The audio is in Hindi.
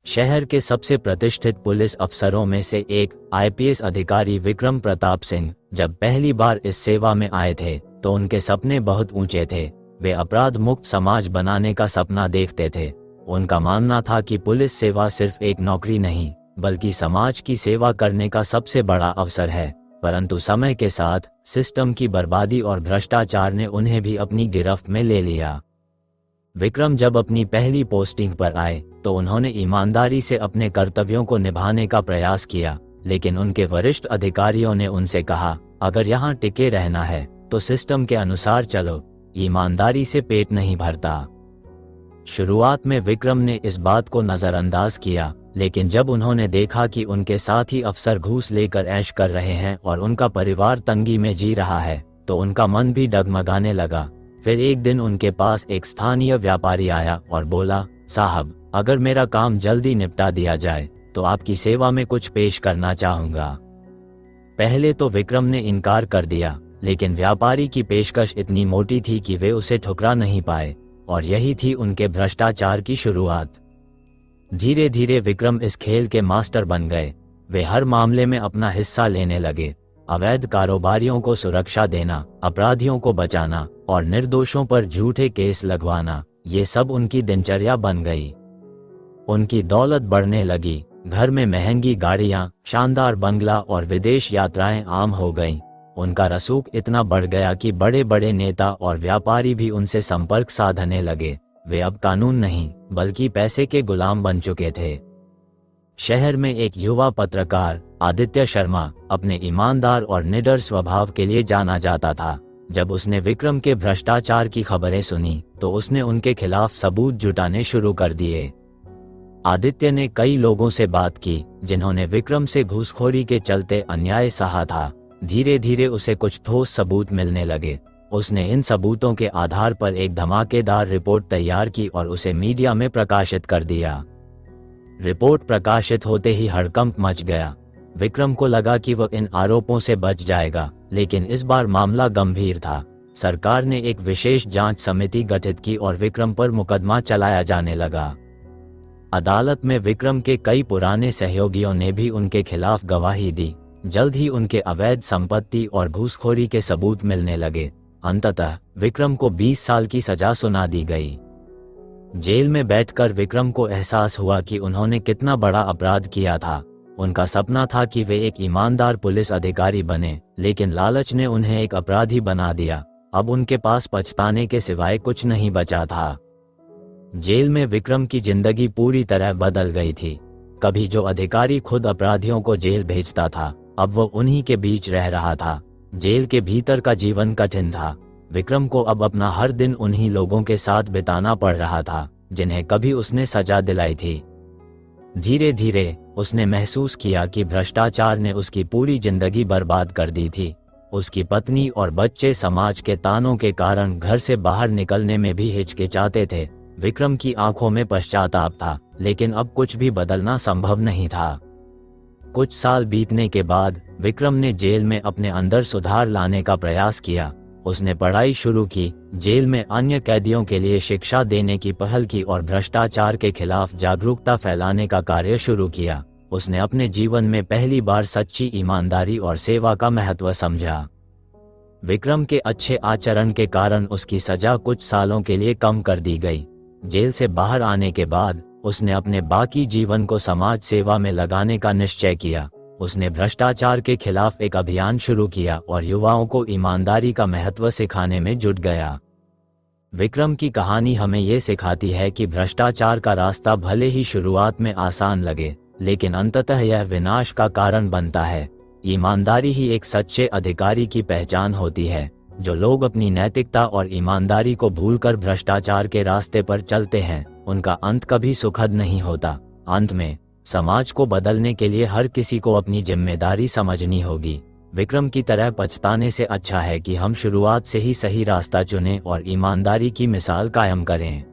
शहर के सबसे प्रतिष्ठित पुलिस अफसरों में से एक आईपीएस अधिकारी विक्रम प्रताप सिंह जब पहली बार इस सेवा में आए थे तो उनके सपने बहुत ऊंचे थे। वे अपराध मुक्त समाज बनाने का सपना देखते थे। उनका मानना था कि पुलिस सेवा सिर्फ एक नौकरी नहीं बल्कि समाज की सेवा करने का सबसे बड़ा अवसर है। परंतु समय के साथ सिस्टम की बर्बादी और भ्रष्टाचार ने उन्हें भी अपनी गिरफ्त में ले लिया। विक्रम जब अपनी पहली पोस्टिंग पर आए तो उन्होंने ईमानदारी से अपने कर्तव्यों को निभाने का प्रयास किया, लेकिन उनके वरिष्ठ अधिकारियों ने उनसे कहा, अगर यहाँ टिके रहना है तो सिस्टम के अनुसार चलो, ईमानदारी से पेट नहीं भरता। शुरुआत में विक्रम ने इस बात को नजरअंदाज किया, लेकिन जब उन्होंने देखा कि उनके साथी अफसर घूस लेकर ऐश कर रहे हैं और उनका परिवार तंगी में जी रहा है तो उनका मन भी डगमगाने लगा। फिर एक दिन उनके पास एक स्थानीय व्यापारी आया और बोला, साहब, अगर मेरा काम जल्दी निपटा दिया जाए तो आपकी सेवा में कुछ पेश करना चाहूंगा। पहले तो विक्रम ने इनकार कर दिया, लेकिन व्यापारी की पेशकश इतनी मोटी थी कि वे उसे ठुकरा नहीं पाए, और यही थी उनके भ्रष्टाचार की शुरुआत। धीरे धीरे विक्रम इस खेल के मास्टर बन गए। वे हर मामले में अपना हिस्सा लेने लगे। अवैध कारोबारियों को सुरक्षा देना, अपराधियों को बचाना और निर्दोषों पर झूठे केस लगवाना, ये सब उनकी दिनचर्या बन गई। उनकी दौलत बढ़ने लगी। घर में महंगी गाड़ियां, शानदार बंगला और विदेश यात्राएं आम हो गईं। उनका रसूख इतना बढ़ गया कि बड़े बड़े नेता और व्यापारी भी उनसे संपर्क साधने लगे। वे अब कानून नहीं बल्कि पैसे के गुलाम बन चुके थे। शहर में एक युवा पत्रकार आदित्य शर्मा अपने ईमानदार और निडर स्वभाव के लिए जाना जाता था। जब उसने विक्रम के भ्रष्टाचार की खबरें सुनी तो उसने उनके खिलाफ सबूत जुटाने शुरू कर दिए। आदित्य ने कई लोगों से बात की जिन्होंने विक्रम से घूसखोरी के चलते अन्याय सहा था। धीरे धीरे उसे कुछ ठोस सबूत मिलने लगे। उसने इन सबूतों के आधार पर एक धमाकेदार रिपोर्ट तैयार की और उसे मीडिया में प्रकाशित कर दिया। रिपोर्ट प्रकाशित होते ही हड़कंप मच गया। विक्रम को लगा कि वह इन आरोपों से बच जाएगा, लेकिन इस बार मामला गंभीर था। सरकार ने एक विशेष जांच समिति गठित की और विक्रम पर मुकदमा चलाया जाने लगा। अदालत में विक्रम के कई पुराने सहयोगियों ने भी उनके खिलाफ गवाही दी। जल्द ही उनके अवैध संपत्ति और घूसखोरी के सबूत मिलने लगे। अंततः विक्रम को 20 साल की सजा सुना दी गई। जेल में बैठकर विक्रम को एहसास हुआ कि उन्होंने कितना बड़ा अपराध किया था। उनका सपना था कि वे एक ईमानदार पुलिस अधिकारी बने, लेकिन लालच ने उन्हें एक अपराधी बना दिया। अब उनके पास पछताने के सिवाय कुछ नहीं बचा था। जेल में विक्रम की जिंदगी पूरी तरह बदल गई थी। कभी जो अधिकारी खुद अपराधियों को जेल भेजता था, अब वो उन्हीं के बीच रह रहा था। जेल के भीतर का जीवन कठिन था। विक्रम को अब अपना हर दिन उन्हीं लोगों के साथ बिताना पड़ रहा था जिन्हें कभी उसने सजा दिलाई थी। धीरे धीरे उसने महसूस किया कि भ्रष्टाचार ने उसकी पूरी जिंदगी बर्बाद कर दी थी। उसकी पत्नी और बच्चे समाज के तानों के कारण घर से बाहर निकलने में भी हिचकिचाते थे। विक्रम की आंखों में पश्चाताप था, लेकिन अब कुछ भी बदलना संभव नहीं था। कुछ साल बीतने के बाद विक्रम ने जेल में अपने अंदर सुधार लाने का प्रयास किया। उसने पढ़ाई शुरू की, जेल में अन्य कैदियों के लिए शिक्षा देने की पहल की और भ्रष्टाचार के खिलाफ जागरूकता फैलाने का कार्य शुरू किया। उसने अपने जीवन में पहली बार सच्ची ईमानदारी और सेवा का महत्व समझा। विक्रम के अच्छे आचरण के कारण उसकी सजा कुछ सालों के लिए कम कर दी गई। जेल से बाहर आने के बाद उसने अपने बाकी जीवन को समाज सेवा में लगाने का निश्चय किया। उसने भ्रष्टाचार के खिलाफ एक अभियान शुरू किया और युवाओं को ईमानदारी का महत्व सिखाने में जुट गया। विक्रम की कहानी हमें ये सिखाती है कि भ्रष्टाचार का रास्ता भले ही शुरुआत में आसान लगे, लेकिन अंततः यह विनाश का कारण बनता है। ईमानदारी ही एक सच्चे अधिकारी की पहचान होती है। जो लोग अपनी नैतिकता और ईमानदारी को भूलकर भ्रष्टाचार के रास्ते पर चलते हैं, उनका अंत कभी सुखद नहीं होता। अंत में समाज को बदलने के लिए हर किसी को अपनी जिम्मेदारी समझनी होगी। विक्रम की तरह पछताने से अच्छा है कि हम शुरुआत से ही सही रास्ता चुनें और ईमानदारी की मिसाल कायम करें।